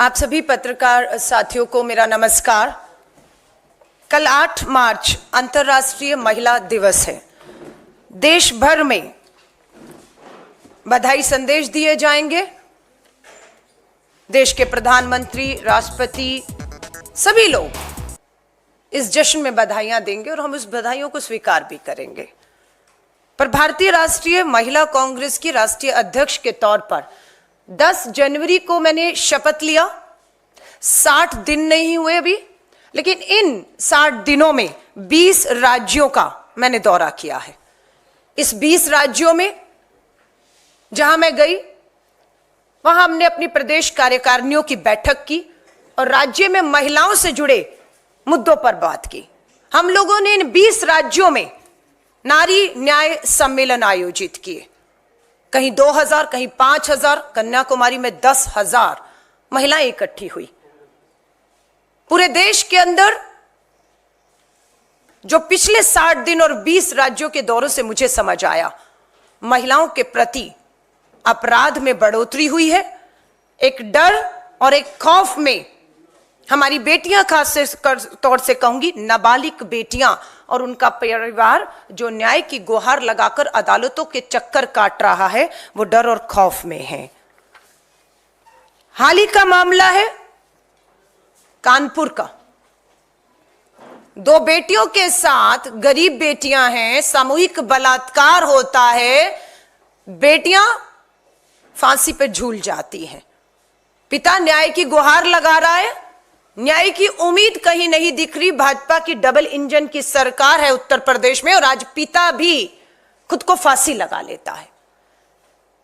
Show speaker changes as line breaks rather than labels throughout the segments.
आप सभी पत्रकार साथियों को मेरा नमस्कार। कल 8 मार्च अंतर्राष्ट्रीय महिला दिवस है। देश भर में बधाई संदेश दिए जाएंगे। देश के प्रधानमंत्री, राष्ट्रपति, सभी लोग इस जश्न में बधाइयां देंगे और हम उस बधाइयों को स्वीकार भी करेंगे। पर भारतीय राष्ट्रीय महिला कांग्रेस की राष्ट्रीय अध्यक्ष के तौर पर 10 जनवरी को मैंने शपथ लिया। 60 दिन नहीं हुए अभी, लेकिन इन 60 दिनों में 20 राज्यों का मैंने दौरा किया है। इस 20 राज्यों में जहां मैं गई, वहां हमने अपनी प्रदेश कार्यकारिणियों की बैठक की और राज्य में महिलाओं से जुड़े मुद्दों पर बात की। हम लोगों ने इन 20 राज्यों में नारी न्याय सम्मेलन आयोजित किए। कहीं 2000, कहीं 5000, कन्याकुमारी में 10,000 महिलाएं इकट्ठी हुई। पूरे देश के अंदर जो पिछले 60 दिन और 20 राज्यों के दौरों से मुझे समझ आया, महिलाओं के प्रति अपराध में बढ़ोतरी हुई है। एक डर और एक खौफ में हमारी बेटियां, खास तौर से कहूंगी नाबालिग बेटियां और उनका परिवार जो न्याय की गुहार लगाकर अदालतों के चक्कर काट रहा है, वो डर और खौफ में है। हाल ही का मामला है कानपुर का। 2 बेटियों के साथ, गरीब बेटियां हैं, सामूहिक बलात्कार होता है, बेटियां फांसी पर झूल जाती हैं। पिता न्याय की गुहार लगा रहा है, न्याय की उम्मीद कहीं नहीं दिख रही। भाजपा की डबल इंजन की सरकार है उत्तर प्रदेश में और आज पिता भी खुद को फांसी लगा लेता है।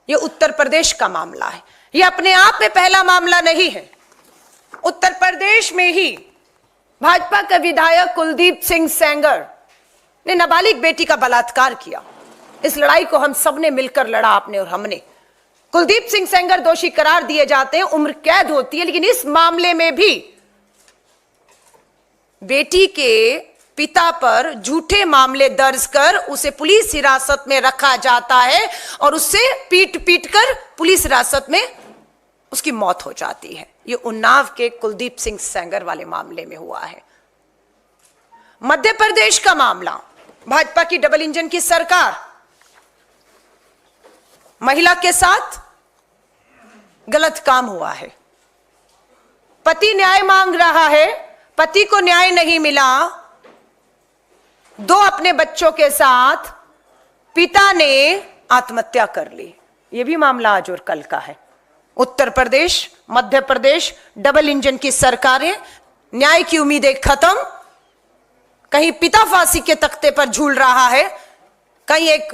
यह उत्तर प्रदेश का मामला है। यह अपने आप में पहला मामला नहीं है। उत्तर प्रदेश में ही भाजपा का विधायक कुलदीप सिंह सेंगर ने नाबालिग बेटी का बलात्कार किया। इस लड़ाई को हम सब ने मिलकर लड़ा, आपने और हमने। कुलदीप सिंह सेंगर दोषी करार दिए जाते हैं, उम्र कैद होती है, लेकिन इस मामले में भी बेटी के पिता पर झूठे मामले दर्ज कर उसे पुलिस हिरासत में रखा जाता है और उससे पीट कर पुलिस हिरासत में उसकी मौत हो जाती है। ये उन्नाव के कुलदीप सिंह सेंगर वाले मामले में हुआ है। मध्य प्रदेश का मामला, भाजपा की डबल इंजन की सरकार, महिला के साथ गलत काम हुआ है। पति न्याय मांग रहा है, पति को न्याय नहीं मिला। 2 अपने बच्चों के साथ पिता ने आत्महत्या कर ली। यह भी मामला आज और कल का है। उत्तर प्रदेश, मध्य प्रदेश, डबल इंजन की सरकारें, न्याय की उम्मीदें खत्म। कहीं पिता फांसी के तख्ते पर झूल रहा है, कहीं एक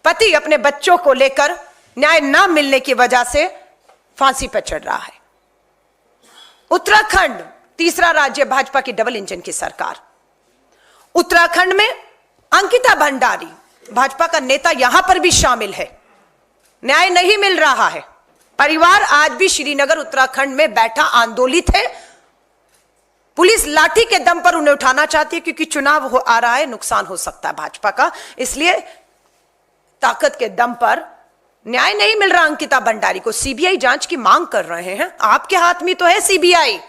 पति अपने बच्चों को लेकर न्याय न मिलने की वजह से फांसी पर चढ़ रहा है। उत्तराखंड, तीसरा राज्य भाजपा की डबल इंजन की सरकार। उत्तराखंड में अंकिता भंडारी, भाजपा का नेता, यहां पर भी शामिल है। न्याय नहीं मिल रहा है। परिवार आज भी श्रीनगर, उत्तराखंड में बैठा आंदोलित है। पुलिस लाठी के दम पर उन्हें उठाना चाहती है क्योंकि चुनाव आ रहा है, नुकसान हो सकता है भाजपा का, इसलिए ताकत के दम पर न्याय नहीं मिल रहा। अंकिता भंडारी को सीबीआई जांच की मांग कर रहे हैं। आपके हाथ में तो है सीबीआई,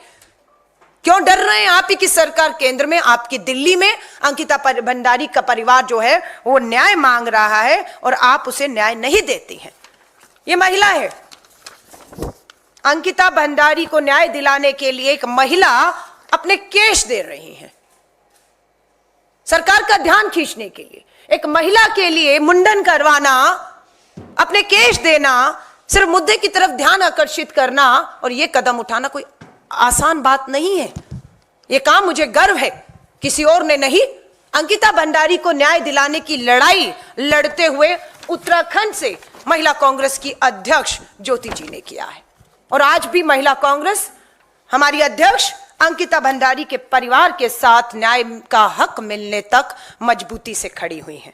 क्यों डर रहे हैं? आप ही की सरकार केंद्र में, आपकी दिल्ली में अंकिता भंडारी का परिवार जो है वो न्याय मांग रहा है और आप उसे न्याय नहीं देती हैं। ये महिला है। अंकिता भंडारी को न्याय दिलाने के लिए एक महिला अपने केस दे रही है, सरकार का ध्यान खींचने के लिए। एक महिला के लिए मुंडन करवाना, अपने केस देना, सिर्फ मुद्दे की तरफ ध्यान आकर्षित करना और यह कदम उठाना कोई आसान बात नहीं है। यह काम, मुझे गर्व है, किसी और ने नहीं, अंकिता भंडारी को न्याय दिलाने की लड़ाई लड़ते हुए उत्तराखंड से महिला कांग्रेस की अध्यक्ष ज्योति जी ने किया है। और आज भी महिला कांग्रेस, हमारी अध्यक्ष अंकिता भंडारी के परिवार के साथ न्याय का हक मिलने तक मजबूती से खड़ी हुई है।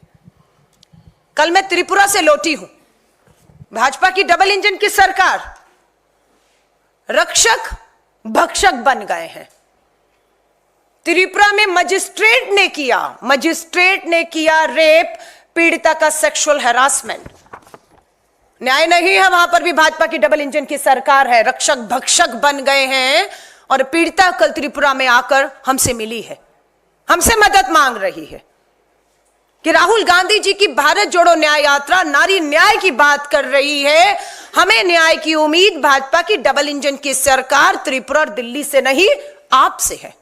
कल मैं त्रिपुरा से लौटी हूं। भाजपा की डबल इंजन की सरकार रक्षक भक्षक बन गए हैं। त्रिपुरा में मजिस्ट्रेट ने किया रेप, पीड़िता का सेक्सुअल हैरासमेंट। न्याय नहीं है, वहां पर भी भाजपा की डबल इंजन की सरकार है। रक्षक भक्षक बन गए हैं और पीड़िता कल त्रिपुरा में आकर हमसे मिली है, हमसे मदद मांग रही है कि राहुल गांधी जी की भारत जोड़ो न्याय यात्रा नारी न्याय की बात कर रही है। हमें न्याय की उम्मीद भाजपा की डबल इंजन की सरकार त्रिपुरा और दिल्ली से नहीं, आपसे है।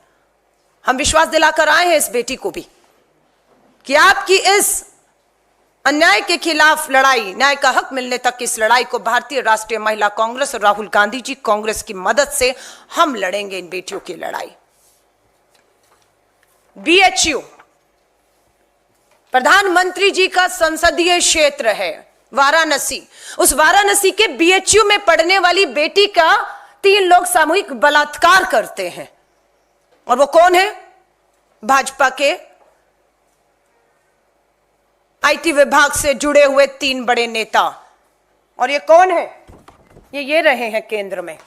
हम विश्वास दिलाकर आए हैं इस बेटी को भी कि आपकी इस अन्याय के खिलाफ लड़ाई, न्याय का हक मिलने तक की इस लड़ाई को भारतीय राष्ट्रीय महिला कांग्रेस और राहुल गांधी जी कांग्रेस की मदद से हम लड़ेंगे इन बेटियों की लड़ाई। BHU प्रधानमंत्री जी का संसदीय क्षेत्र है वाराणसी। उस वाराणसी के BHU में पढ़ने वाली बेटी का 3 लोग सामूहिक बलात्कार करते हैं। और वो कौन है? भाजपा के IT विभाग से जुड़े हुए 3 बड़े नेता। और ये कौन है? ये रहे हैं केंद्र में।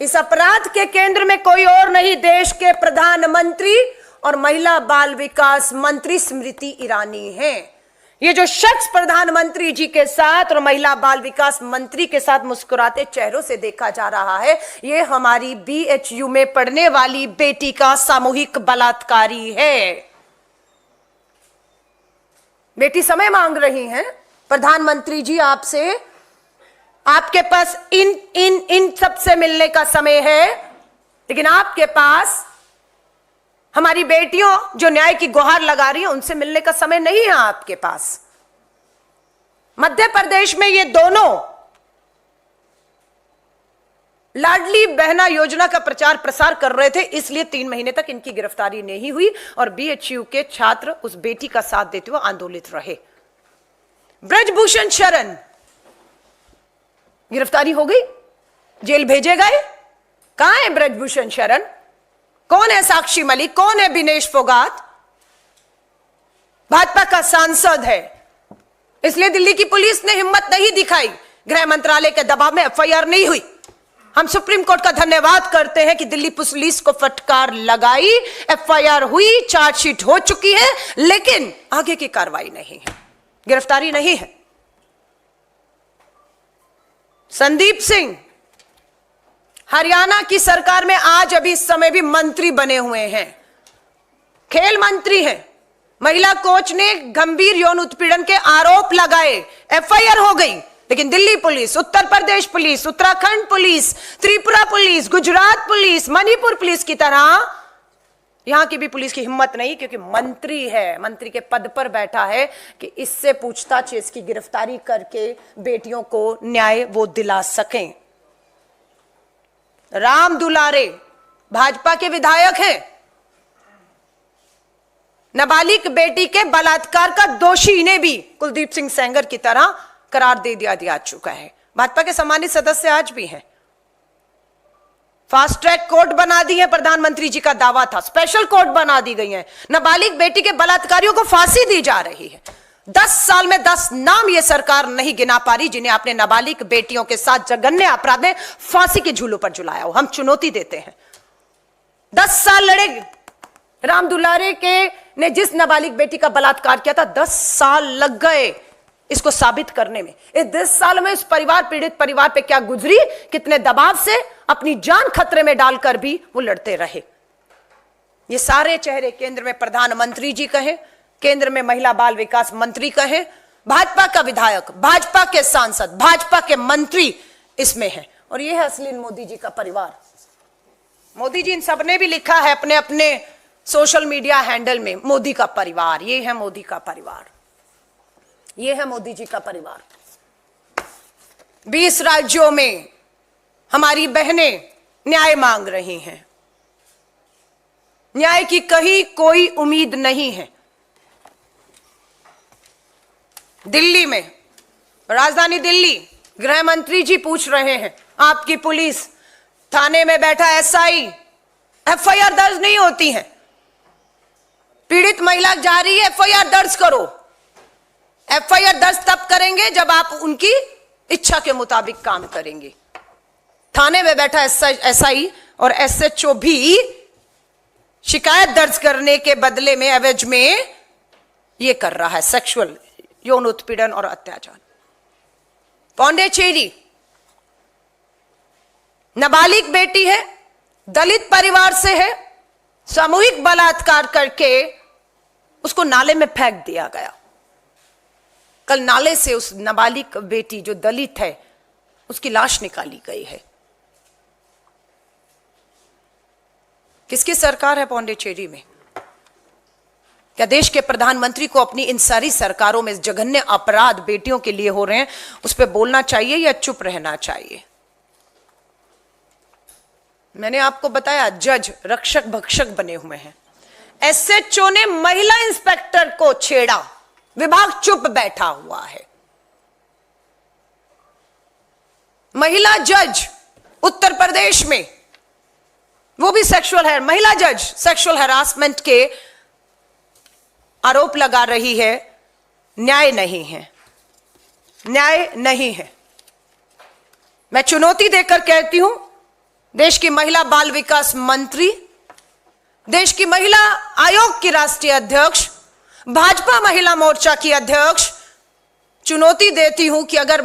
इस अपराध के केंद्र में कोई और नहीं, देश के प्रधानमंत्री और महिला बाल विकास मंत्री स्मृति ईरानी हैं। ये जो शख्स प्रधानमंत्री जी के साथ और महिला बाल विकास मंत्री के साथ मुस्कुराते चेहरों से देखा जा रहा है, ये हमारी BHU में पढ़ने वाली बेटी का सामूहिक बलात्कारी है। बेटी समय मांग रही हैं, प्रधानमंत्री जी आपसे, आपके पास इन सब से मिलने का समय है, लेकिन आपके पास हमारी बेटियों जो न्याय की गुहार लगा रही हैं उनसे मिलने का समय नहीं है आपके पास। मध्य प्रदेश में ये दोनों लाडली बहना योजना का प्रचार प्रसार कर रहे थे, इसलिए 3 महीने तक इनकी गिरफ्तारी नहीं हुई और BHU के छात्र उस बेटी का साथ देते हुए आंदोलित रहे। ब्रजभूषण शरण गिरफ्तारी हो गई, जेल भेजे गए। कहां है ब्रजभूषण शरण? कौन है साक्षी मलिक? कौन है विनेश फोगाट? भाजपा का सांसद है, इसलिए दिल्ली की पुलिस ने हिम्मत नहीं दिखाई, गृह मंत्रालय के दबाव में FIR नहीं हुई। हम सुप्रीम कोर्ट का धन्यवाद करते हैं कि दिल्ली पुलिस को फटकार लगाई, FIR हुई, चार्जशीट हो चुकी है, लेकिन आगे की कार्रवाई नहीं है, गिरफ्तारी नहीं है। संदीप सिंह हरियाणा की सरकार में आज अभी इस समय भी मंत्री बने हुए हैं, खेल मंत्री हैं। महिला कोच ने गंभीर यौन उत्पीड़न के आरोप लगाए, FIR हो गई, लेकिन Delhi police, Uttar Pradesh police, Uttarakhand police, Tripura police, Gujarat police, Manipur police की तरह यहां की भी पुलिस की हिम्मत नहीं, क्योंकि मंत्री है, मंत्री के पद पर बैठा है कि इससे पूछताछ, इसकी गिरफ्तारी करके बेटियों को न्याय वो दिला सकें। राम दुलारे भाजपा के विधायक हैं, नाबालिग बेटी के बलात्कार का दोषी इन्हें भी कुलदीप सिंह सेंगर की तरह करार दे दिया चुका है। भाजपा के सम्मानित सदस्य आज भी हैं। फास्ट ट्रैक कोर्ट बना दी है, प्रधानमंत्री जी का दावा था, स्पेशल कोर्ट बना दी गई है। नाबालिग बेटी के बलात्कारियों को फांसी दी जा रही है। 10 साल में 10 नाम ये सरकार नहीं गिना पा रही जिन्हें आपने नाबालिग बेटियों के साथ जघन्य अपराध में फांसी के झूलों पर झुलाया हो। हम चुनौती देते हैं, 10 साल लड़े। राम दुलारे के ने जिस नाबालिग बेटी का बलात्कार किया था, 10 साल लग गए इसको साबित करने में। इस 10 साल में इस परिवार, पीड़ित परिवार पे क्या गुजरी, कितने दबाव से, अपनी जान खतरे में डालकर भी वो लड़ते रहे। ये सारे चेहरे केंद्र में प्रधानमंत्री जी कहे, केंद्र में महिला बाल विकास मंत्री कहे, भाजपा का विधायक, भाजपा के सांसद, भाजपा के मंत्री इसमें है। और ये है असली मोदी जी का परिवार। मोदी जी इन सबने भी लिखा है अपने अपने सोशल मीडिया हैंडल में, मोदी का परिवार। ये है मोदी का परिवार, ये है मोदी जी का परिवार। 20 राज्यों में हमारी बहनें न्याय मांग रही हैं, न्याय की कहीं कोई उम्मीद नहीं है। दिल्ली में, राजधानी दिल्ली, गृह मंत्री जी पूछ रहे हैं, आपकी पुलिस, थाने में बैठा SI, FIR दर्ज नहीं होती है। पीड़ित महिला जा रही है, FIR दर्ज करो। FIR दर्ज तब करेंगे जब आप उनकी इच्छा के मुताबिक काम करेंगे। थाने में बैठा SI और SHO भी शिकायत दर्ज करने के बदले में, एवज में ये कर रहा है सेक्सुअल, यौन उत्पीड़न और अत्याचार। पौंडेचेरी, नाबालिग बेटी है, दलित परिवार से है, सामूहिक बलात्कार करके उसको नाले में फेंक दिया गया। कल नाले से उस नाबालिग बेटी जो दलित है उसकी लाश निकाली गई है। किसकी सरकार है पौंडेचेरी में? क्या देश के प्रधानमंत्री को अपनी इन सारी सरकारों में जघन्य अपराध बेटियों के लिए हो रहे हैं उस पर बोलना चाहिए या चुप रहना चाहिए? मैंने आपको बताया जज रक्षक भक्षक बने हुए हैं। एसएचओ ने महिला इंस्पेक्टर को छेड़ा, विभाग चुप बैठा हुआ है। महिला जज उत्तर प्रदेश में, वो भी महिला जज सेक्सुअल हैरासमेंट के आरोप लगा रही है। न्याय नहीं है, न्याय नहीं है। मैं चुनौती देकर कहती हूं, देश की महिला बाल विकास मंत्री, देश की महिला आयोग की राष्ट्रीय अध्यक्ष, भाजपा महिला मोर्चा की अध्यक्ष, चुनौती देती हूं कि अगर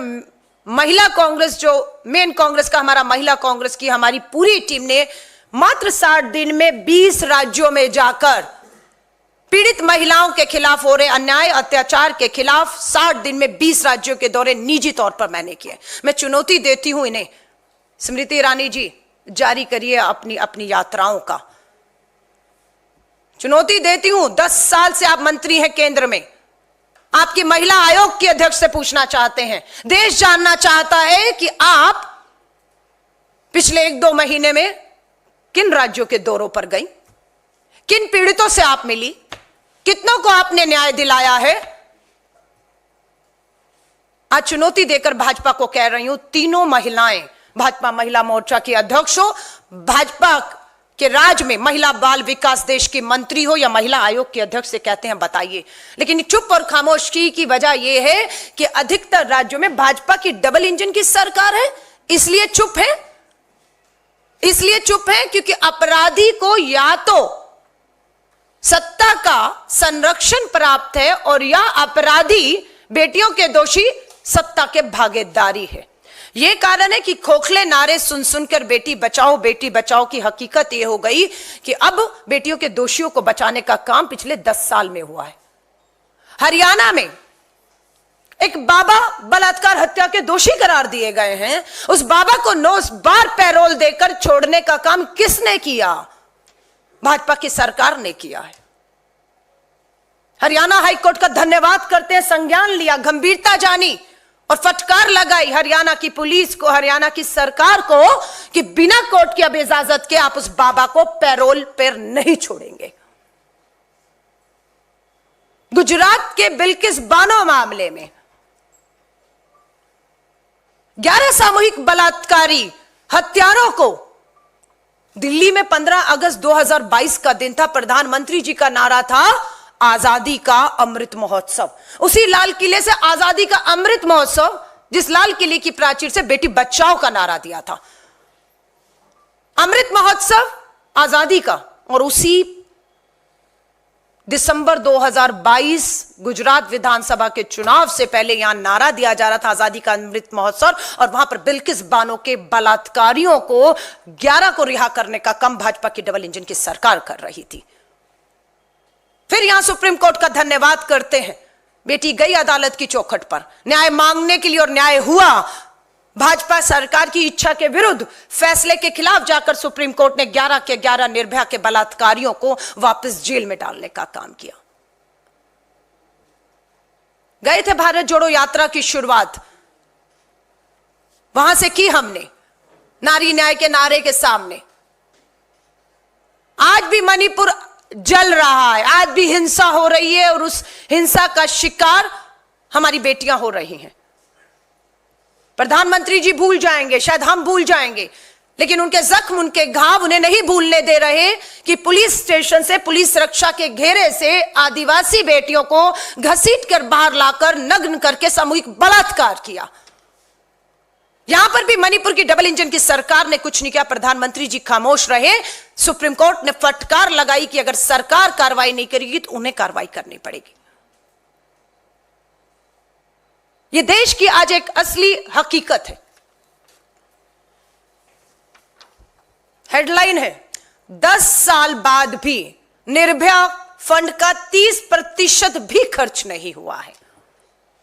महिला कांग्रेस, जो मेन कांग्रेस का हमारा महिला कांग्रेस की हमारी पूरी टीम ने मात्र 60 दिन में 20 राज्यों में जाकर पीड़ित महिलाओं के खिलाफ हो रहे अन्याय अत्याचार के खिलाफ 60 दिन में 20 राज्यों के दौरे निजी तौर पर मैंने किए। मैं चुनौती देती हूं इन्हें, स्मृति ईरानी जी जारी करिए अपनी अपनी यात्राओं का। चुनौती देती हूं, 10 साल से आप मंत्री हैं केंद्र में, आपकी महिला आयोग की अध्यक्ष से पूछना चाहते हैं, देश जानना चाहता है कि आप पिछले 1-2 महीने में किन राज्यों के दौरों पर गई, किन पीड़ितों से आप मिली, कितनों को आपने न्याय दिलाया है। आज चुनौती देकर भाजपा को कह रही हूं, तीनों महिलाएं भाजपा महिला मोर्चा की अध्यक्ष हो, भाजपा के राज में महिला बाल विकास देश की मंत्री हो या महिला आयोग के अध्यक्ष से कहते हैं बताइए। लेकिन चुप और खामोशी की वजह यह है कि अधिकतर राज्यों में भाजपा की डबल इंजन की सरकार है, इसलिए चुप है। इसलिए चुप है क्योंकि अपराधी को या तो सत्ता का संरक्षण प्राप्त है और या अपराधी बेटियों के दोषी सत्ता के भागीदारी है। यह कारण है कि खोखले नारे सुन सुनकर बेटी बचाओ की हकीकत यह हो गई कि अब बेटियों के दोषियों को बचाने का काम पिछले 10 साल में हुआ है। हरियाणा में एक बाबा बलात्कार हत्या के दोषी करार दिए गए हैं। उस बाबा को 9 बार पैरोल देकर छोड़ने का काम किसने किया? भाजपा की सरकार ने किया है। हरियाणा हाईकोर्ट का धन्यवाद करते हैं, संज्ञान लिया, गंभीरता जानी और फटकार लगाई हरियाणा की पुलिस को, हरियाणा की सरकार को कि बिना कोर्ट की अब इजाजत के आप उस बाबा को पैरोल पर नहीं छोड़ेंगे। गुजरात के बिल्किस बानो मामले में 11 सामूहिक बलात्कारी हत्यारों को दिल्ली में 15 अगस्त 2022 का दिन था। प्रधानमंत्री जी का नारा था आजादी का अमृत महोत्सव। उसी लाल किले से आजादी का अमृत महोत्सव, जिस लाल किले की प्राचीर से बेटी बचाओ का नारा दिया था, अमृत महोत्सव आजादी का। और उसी दिसंबर 2022 गुजरात विधानसभा के चुनाव से पहले यहां नारा दिया जा रहा था आजादी का अमृत महोत्सव, और वहां पर बिल्किस बानो के बलात्कारियों को 11 को रिहा करने का काम भाजपा की डबल इंजन की सरकार कर रही थी। फिर यहां सुप्रीम कोर्ट का धन्यवाद करते हैं, बेटी गई अदालत की चौखट पर न्याय मांगने के लिए और न्याय हुआ। भाजपा सरकार की इच्छा के विरुद्ध फैसले के खिलाफ जाकर सुप्रीम कोर्ट ने 11 के 11 निर्भया के बलात्कारियों को वापस जेल में डालने का काम किया। गए थे भारत जोड़ो यात्रा की शुरुआत, वहां से की हमने नारी न्याय के नारे के सामने। आज भी मणिपुर जल रहा है, आज भी हिंसा हो रही है और उस हिंसा का शिकार हमारी बेटियां हो रही हैं। प्रधानमंत्री जी भूल जाएंगे, शायद हम भूल जाएंगे, लेकिन उनके जख्म, उनके घाव उन्हें नहीं भूलने दे रहे कि पुलिस स्टेशन से, पुलिस सुरक्षा के घेरे से आदिवासी बेटियों को घसीटकर बाहर लाकर नग्न करके सामूहिक बलात्कार किया। यहां पर भी मणिपुर की डबल इंजन की सरकार ने कुछ नहीं किया, प्रधानमंत्री जी खामोश रहे। सुप्रीम कोर्ट ने फटकार लगाई कि अगर सरकार कार्रवाई नहीं करेगी तो उन्हें कार्रवाई करनी पड़ेगी। ये देश की आज एक असली हकीकत है। हेडलाइन है, 10 साल बाद भी निर्भया फंड का 30% भी खर्च नहीं हुआ है।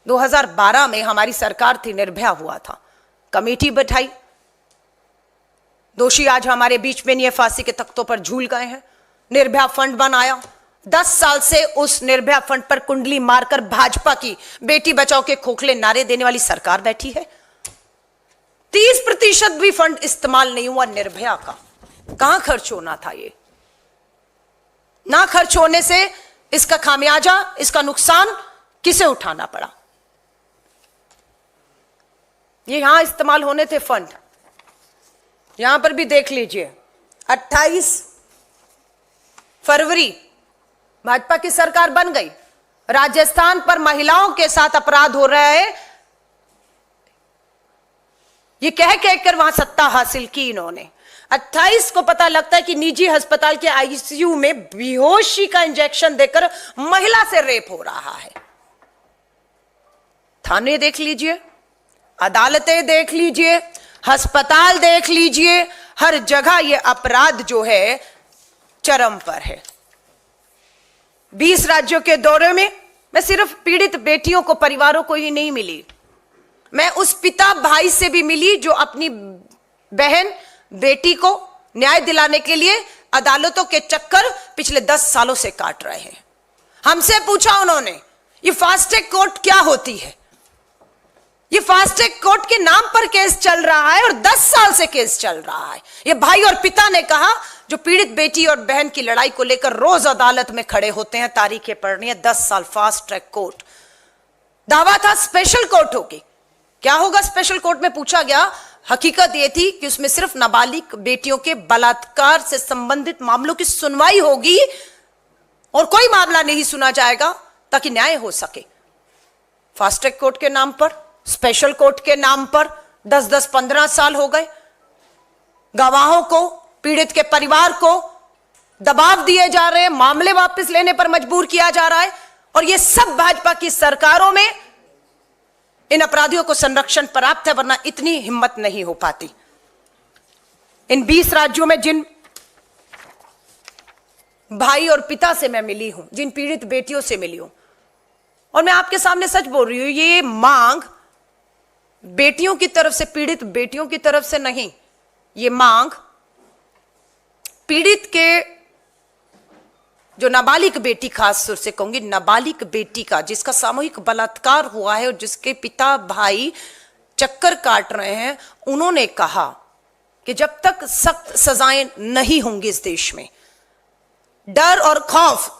2012 में हमारी सरकार थी, निर्भया हुआ था, कमेटी बैठाई, दोषी आज हमारे बीच में नहीं है, फांसी के तख्तों पर झूल गए हैं। निर्भया फंड बनाया, 10 साल से उस निर्भया फंड पर कुंडली मारकर भाजपा की बेटी बचाओ के खोखले नारे देने वाली सरकार बैठी है। 30% भी फंड इस्तेमाल नहीं हुआ निर्भया का। कहां खर्च होना था? ये ना खर्च होने से इसका खामियाजा, इसका नुकसान किसे उठाना पड़ा? ये यहां इस्तेमाल होने थे फंड, यहां पर भी देख लीजिए। 28 फरवरी भाजपा की सरकार बन गई, राजस्थान पर महिलाओं के साथ अपराध हो रहा है, ये कह कर वहां सत्ता हासिल की इन्होंने। 28 को पता लगता है कि निजी अस्पताल के आईसीयू में बेहोशी का इंजेक्शन देकर महिला से रेप हो रहा है। थाने देख लीजिए, अदालतें देख लीजिए, अस्पताल देख लीजिए, हर जगह यह अपराध जो है चरम पर है। 20 राज्यों के दौरे में मैं सिर्फ पीड़ित बेटियों को, परिवारों को ही नहीं मिली, मैं उस पिता भाई से भी मिली जो अपनी बहन बेटी को न्याय दिलाने के लिए अदालतों के चक्कर पिछले 10 सालों से काट रहे हैं। हमसे पूछा उन्होंने, ये फास्ट ट्रैक कोर्ट क्या होती है? ये फास्ट ट्रैक कोर्ट के नाम पर केस चल रहा है और 10 साल से केस चल रहा है। ये भाई और पिता ने कहा, जो पीड़ित बेटी और बहन की लड़ाई को लेकर रोज अदालत में खड़े होते हैं, तारीखें पढ़नी है, 10 साल फास्ट ट्रैक कोर्ट। दावा था स्पेशल कोर्ट होगी। क्या होगा स्पेशल कोर्ट में? पूछा गया, हकीकत यह थी कि उसमें सिर्फ नाबालिग बेटियों के बलात्कार से संबंधित मामलों की सुनवाई होगी और कोई मामला नहीं सुना जाएगा ताकि न्याय हो सके। फास्ट ट्रैक कोर्ट के नाम पर, स्पेशल कोर्ट के नाम पर 10-10, 15 साल हो गए। गवाहों को, पीड़ित के परिवार को दबाव दिए जा रहे हैं, मामले वापस लेने पर मजबूर किया जा रहा है, और यह सब भाजपा की सरकारों में इन अपराधियों को संरक्षण प्राप्त है, वरना इतनी हिम्मत नहीं हो पाती। इन 20 राज्यों में जिन भाई और पिता से मैं मिली हूं, जिन पीड़ित बेटियों से मिली हूं, और मैं आपके सामने सच बोल रही हूं, ये मांग बेटियों की तरफ से, पीड़ित बेटियों की तरफ से नहीं, ये मांग पीड़ित के जो नाबालिग बेटी, खास तौर से कहूंगी नाबालिग बेटी का, जिसका सामूहिक बलात्कार हुआ है और जिसके पिता भाई चक्कर काट रहे हैं, उन्होंने कहा कि जब तक सख्त सजाएं नहीं होंगी इस देश में, डर और खौफ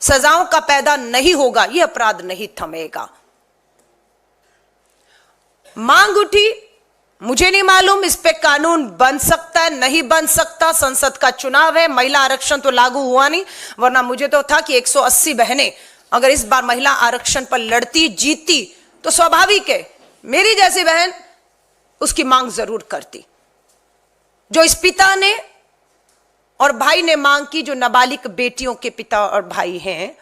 सजाओं का पैदा नहीं होगा, यह अपराध नहीं थमेगा। मांग उठी, मुझे नहीं मालूम इस पे कानून बन सकता है, नहीं बन सकता, संसद का चुनाव है, महिला आरक्षण तो लागू हुआ नहीं, वरना मुझे तो था कि 180 बहनें अगर इस बार महिला आरक्षण पर लड़ती, जीतती, तो स्वाभाविक है मेरी जैसी बहन उसकी मांग जरूर करती। जो इस पिता ने और भाई ने मांग की, जो नाबालिग बेटियों के पिता और भाई हैं,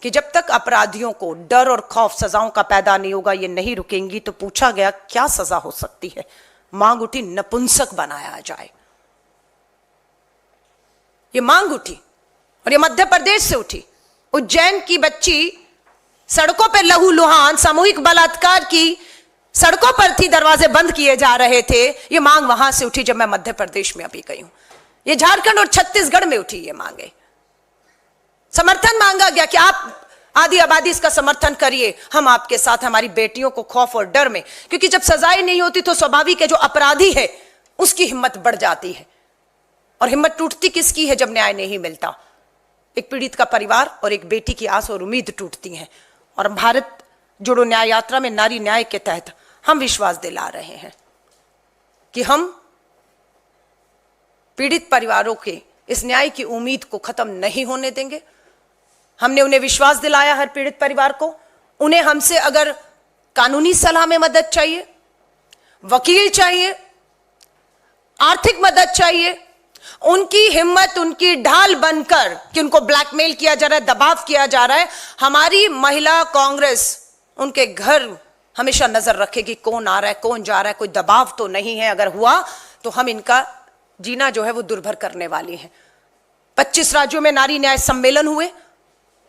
कि जब तक अपराधियों को डर और खौफ सजाओं का पैदा नहीं होगा, ये नहीं रुकेंगी। तो पूछा गया क्या सजा हो सकती है? मांग उठी, नपुंसक बनाया जाए। ये मांग उठी और ये मध्य प्रदेश से उठी। उज्जैन की बच्ची सड़कों पर लहूलुहान सामूहिक बलात्कार की, सड़कों पर थी, दरवाजे बंद किए जा रहे थे। ये मांग वहां से उठी जब मैं मध्य प्रदेश में अभी गई हूं। ये झारखंड और छत्तीसगढ़ में उठी ये मांगे। समर्थन मांगा गया कि आप आधी आबादी इसका समर्थन करिए, हम आपके साथ, हमारी बेटियों को खौफ और डर में, क्योंकि जब सजाएं नहीं होती तो स्वाभाविक है जो अपराधी है उसकी हिम्मत बढ़ जाती है। और हिम्मत टूटती किसकी है जब न्याय नहीं मिलता? एक पीड़ित का परिवार और एक बेटी की आस और उम्मीद टूटती हैं। और भारत जोड़ो न्याय यात्रा में नारी न्याय के तहत हम विश्वास दिला रहे हैं कि हम पीड़ित परिवारों के इस न्याय की उम्मीद को खत्म नहीं होने देंगे। हमने उन्हें विश्वास दिलाया, हर पीड़ित परिवार को। उन्हें हमसे अगर कानूनी सलाह में मदद चाहिए, वकील चाहिए, आर्थिक मदद चाहिए, उनकी हिम्मत, उनकी ढाल बनकर कि उनको ब्लैकमेल किया जा रहा है, दबाव किया जा रहा है, हमारी महिला कांग्रेस उनके घर हमेशा नजर रखेगी, कौन आ रहा है, कौन जा रहा है, कोई दबाव तो नहीं है। अगर हुआ तो हम इनका जीना जो है वो दुर्भर करने वाली हैं। 25 राज्यों में नारी न्याय सम्मेलन हुए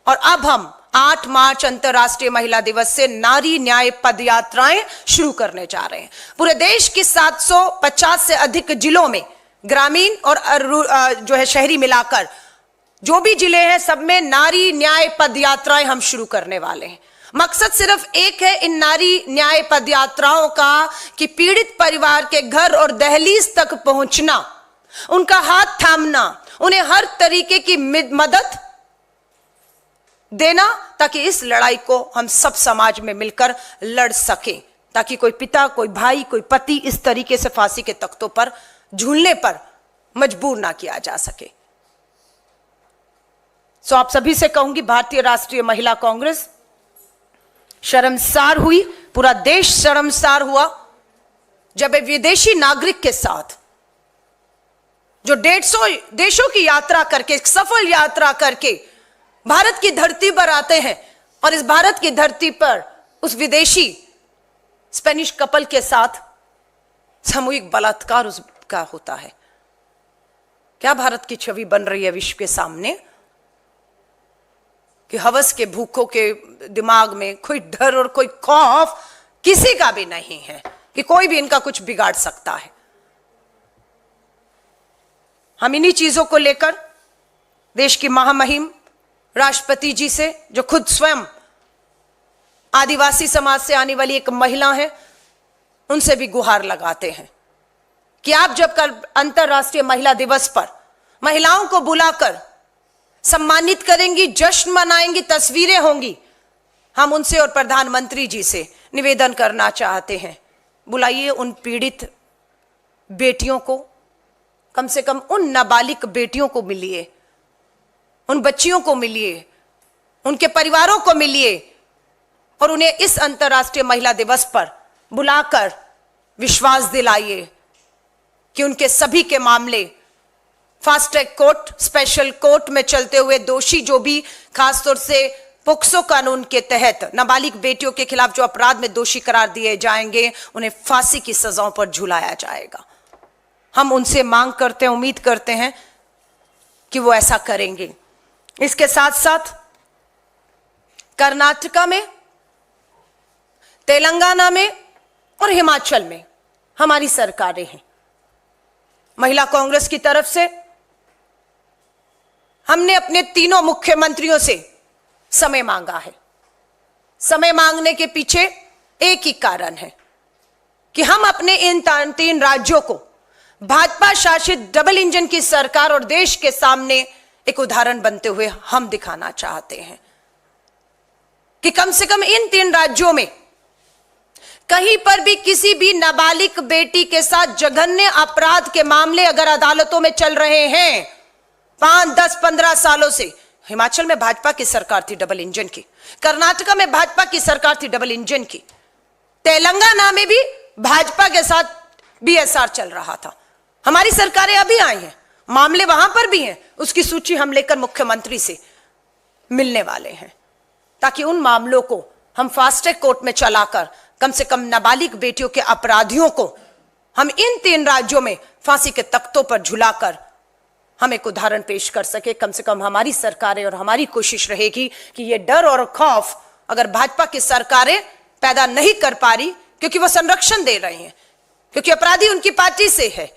और अब हम 8 मार्च अंतर्राष्ट्रीय महिला दिवस से नारी न्याय पदयात्राएं शुरू करने जा रहे हैं। पूरे देश की 750 से अधिक जिलों में, ग्रामीण और जो है शहरी मिलाकर जो भी जिले हैं, सब में नारी न्याय पदयात्राएं हम शुरू करने वाले हैं। मकसद सिर्फ एक है इन नारी न्याय पदयात्राओं का कि पीड़ित परिवार के घर और दहलीज तक पहुंचना, उनका हाथ थामना, उन्हें हर तरीके की मदद देना, ताकि इस लड़ाई को हम सब समाज में मिलकर लड़ सकें, ताकि कोई पिता, कोई भाई, कोई पति इस तरीके से फांसी के तख्तों पर झूलने पर मजबूर ना किया जा सके। सो आप सभी से कहूंगी, भारतीय राष्ट्रीय महिला कांग्रेस शर्मसार हुई, पूरा देश शर्मसार हुआ जब एक विदेशी नागरिक के साथ जो 150 देशों की यात्रा करके, सफल यात्रा करके भारत की धरती पर आते हैं और इस भारत की धरती पर उस विदेशी स्पेनिश कपल के साथ सामूहिक बलात्कार उसका होता है। क्या भारत की छवि बन रही है विश्व के सामने कि हवस के भूखों के दिमाग में कोई डर और कोई खौफ किसी का भी नहीं है कि कोई भी इनका कुछ बिगाड़ सकता है। हम इन्हीं चीजों को लेकर देश की महामहिम राष्ट्रपति जी से, जो खुद स्वयं आदिवासी समाज से आने वाली एक महिला है, उनसे भी गुहार लगाते हैं कि आप जब कल अंतर्राष्ट्रीय महिला दिवस पर महिलाओं को बुलाकर सम्मानित करेंगी, जश्न मनाएंगी, तस्वीरें होंगी, हम उनसे और प्रधानमंत्री जी से निवेदन करना चाहते हैं, बुलाइए उन पीड़ित बेटियों को, कम से कम उन नाबालिग बेटियों को मिलिए, उन बच्चियों को मिलिए, उनके परिवारों को मिलिए और उन्हें इस अंतर्राष्ट्रीय महिला दिवस पर बुलाकर विश्वास दिलाइए कि उनके सभी के मामले fast track court, special court में चलते हुए दोषी जो भी खासतौर से पोक्सो कानून के तहत नाबालिग बेटियों के खिलाफ जो अपराध में दोषी करार दिए जाएंगे, उन्हें फांसी की सजाओं पर झुलाया जाएगा। हम उनसे मांग करते हैं, उम्मीद करते हैं कि वो ऐसा करेंगे। इसके साथ साथ कर्नाटका में, तेलंगाना में और हिमाचल में हमारी सरकारें हैं। महिला कांग्रेस की तरफ से हमने अपने तीनों मुख्यमंत्रियों से समय मांगा है। समय मांगने के पीछे एक ही कारण है कि हम अपने इन 3 राज्यों को भाजपा शासित डबल इंजन की सरकार और देश के सामने एक उदाहरण बनते हुए हम दिखाना चाहते हैं कि कम से कम इन 3 राज्यों में कहीं पर भी किसी भी नाबालिग बेटी के साथ जघन्य अपराध के मामले अगर अदालतों में चल रहे हैं 5, 10, 15 सालों से, हिमाचल में भाजपा की सरकार थी डबल इंजन की, कर्नाटका में भाजपा की सरकार थी डबल इंजन की, तेलंगाना में भी भाजपा के साथ बीएसआर चल रहा था। हमारी सरकारें अभी आई हैं, मामले वहां पर भी हैं, उसकी सूची हम लेकर मुख्यमंत्री से मिलने वाले हैं ताकि उन मामलों को हम फास्ट ट्रैक कोर्ट में चलाकर कम से कम नाबालिग बेटियों के अपराधियों को हम इन 3 राज्यों में फांसी के तख्तों पर झुलाकर हम एक उदाहरण पेश कर सके। कम से कम हमारी सरकारें और हमारी कोशिश रहेगी कि ये डर और खौफ अगर भाजपा की सरकारें पैदा नहीं कर पा रही, क्योंकि वो संरक्षण दे रही हैं, क्योंकि अपराधी उनकी पार्टी से है,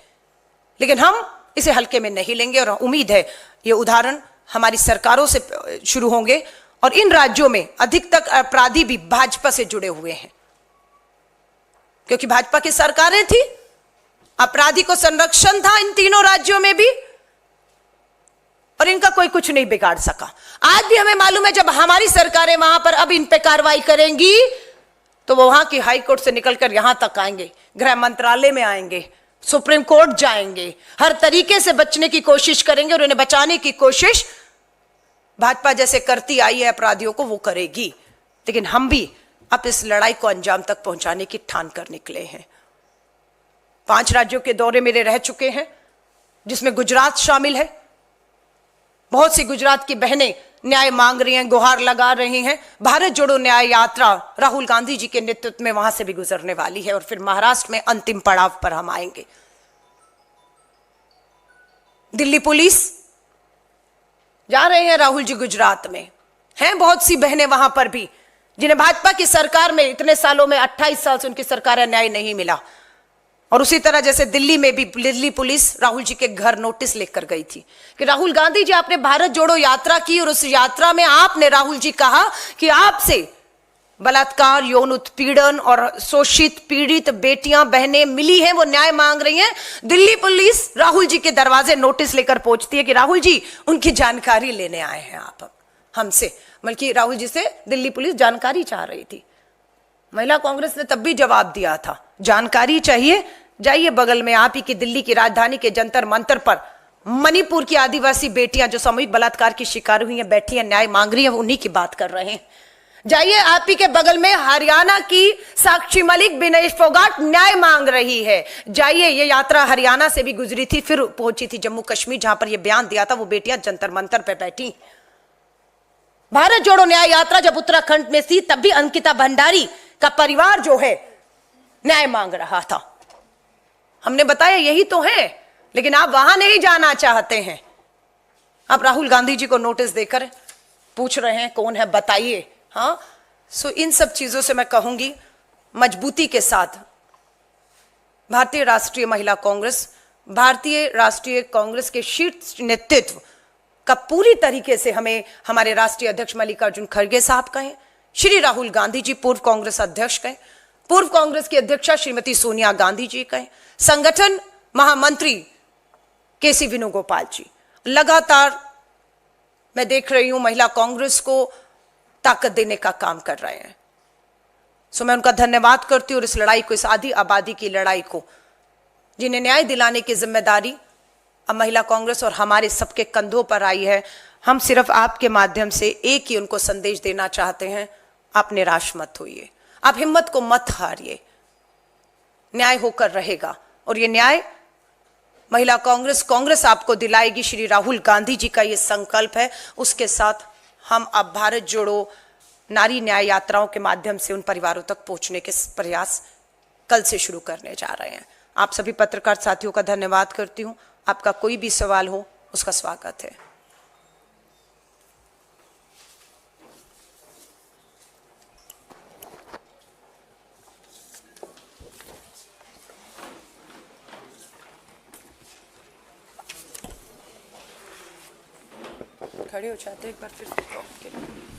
लेकिन हम इसे हल्के में नहीं लेंगे और उम्मीद है ये उदाहरण हमारी सरकारों से शुरू होंगे और इन राज्यों में अधिकतर अपराधी भी भाजपा से जुड़े हुए हैं, क्योंकि भाजपा की सरकारें थी, अपराधी को संरक्षण था इन तीनों राज्यों में भी और इनका कोई कुछ नहीं बिगाड़ सका। आज भी हमें मालूम है जब हमारी सरकारें वहां पर अब इन पे कार्रवाई करेंगी तो वो वहां की हाई कोर्ट से निकलकर यहां तक आएंगे, गृह मंत्रालय में आएंगे, सुप्रीम कोर्ट जाएंगे, हर तरीके से बचने की कोशिश करेंगे और उन्हें बचाने की कोशिश भाजपा जैसे करती आई है अपराधियों को वो करेगी। लेकिन हम भी अब इस लड़ाई को अंजाम तक पहुंचाने की ठान कर निकले हैं। 5 राज्यों के दौरे मेरे रह चुके हैं जिसमें गुजरात शामिल है। बहुत सी गुजरात की बहनें न्याय मांग रही हैं, गुहार लगा रही हैं। भारत जोड़ो न्याय यात्रा राहुल गांधी जी के नेतृत्व में वहां से भी गुजरने वाली है और फिर महाराष्ट्र में अंतिम पड़ाव पर हम आएंगे। दिल्ली पुलिस जा रहे हैं राहुल जी गुजरात में, हैं बहुत सी बहनें वहां पर भी जिन्हें भाजपा की सरकार में इतने सालों में 28 साल से उनकी सरकार है न्याय नहीं मिला। और उसी तरह जैसे दिल्ली में भी दिल्ली पुलिस राहुल जी के घर नोटिस लेकर गई थी कि राहुल गांधी जी आपने भारत जोड़ो यात्रा की और उस यात्रा में आपने राहुल जी कहा कि आपसे बलात्कार, यौन उत्पीड़न और शोषित पीड़ित बेटियां बहनें मिली हैं, वो न्याय मांग रही हैं। दिल्ली पुलिस राहुल जी के दरवाजे नोटिस लेकर पहुंचती है कि राहुल जी उनकी जानकारी लेने आए हैं आप हमसे, बल्कि राहुल जी से दिल्ली पुलिस जानकारी चाह रही थी। महिला कांग्रेस ने तब भी जवाब दिया था, जानकारी चाहिए जाइए बगल में आप ही की दिल्ली की राजधानी के जंतर मंतर पर मणिपुर की आदिवासी बेटियां जो सामूहिक बलात्कार की शिकार हुई हैं, बैठी हैं, न्याय मांग रही हैं, उन्हीं की बात कर रहे हैं। जाइए आप ही के बगल में हरियाणा की साक्षी मलिक, विनेश फोगाट न्याय मांग रही है। जाइए, ये यात्रा हरियाणा से भी गुजरी थी, फिर पहुंची थी जम्मू कश्मीर जहां पर यह बयान दिया था, वो बेटियां जंतर मंतर पर बैठी। भारत जोड़ो न्याय यात्रा जब उत्तराखंड में थी तब भी अंकिता भंडारी का परिवार जो है न्याय मांग रहा था। हमने बताया यही तो है, लेकिन आप वहां नहीं जाना चाहते हैं। आप राहुल गांधी जी को नोटिस देकर पूछ रहे हैं कौन है बताइए। हाँ, सो इन सब चीजों से मैं कहूंगी मजबूती के साथ भारतीय राष्ट्रीय महिला कांग्रेस, भारतीय राष्ट्रीय कांग्रेस के शीर्ष नेतृत्व का पूरी तरीके से हमें हमारे राष्ट्रीय अध्यक्ष मल्लिकार्जुन खड़गे साहब कहें, श्री राहुल गांधी जी पूर्व कांग्रेस अध्यक्ष कहें, पूर्व कांग्रेस की अध्यक्षा श्रीमती सोनिया गांधी जी कहें, संगठन महामंत्री केसी वेणुगोपाल जी, लगातार मैं देख रही हूं महिला कांग्रेस को ताकत देने का काम कर रहे हैं। सो मैं उनका धन्यवाद करती हूं और इस लड़ाई को, इस आधी आबादी की लड़ाई को, जिन्हें न्याय दिलाने की जिम्मेदारी अब महिला कांग्रेस और हमारे सबके कंधों पर आई है। हम सिर्फ आपके माध्यम से एक ही उनको संदेश देना चाहते हैं, आप निराश मत होइए, आप हिम्मत को मत हारिए, न्याय होकर रहेगा और ये न्याय महिला कांग्रेस आपको दिलाएगी। श्री राहुल गांधी जी का ये संकल्प है। उसके साथ हम अब भारत जोड़ो नारी न्याय यात्राओं के माध्यम से उन परिवारों तक पहुंचने के प्रयास कल से शुरू करने जा रहे हैं। आप सभी पत्रकार साथियों का धन्यवाद करती हूं। आपका कोई भी सवाल हो उसका स्वागत है। खड़े हो जाते एक बार फिर।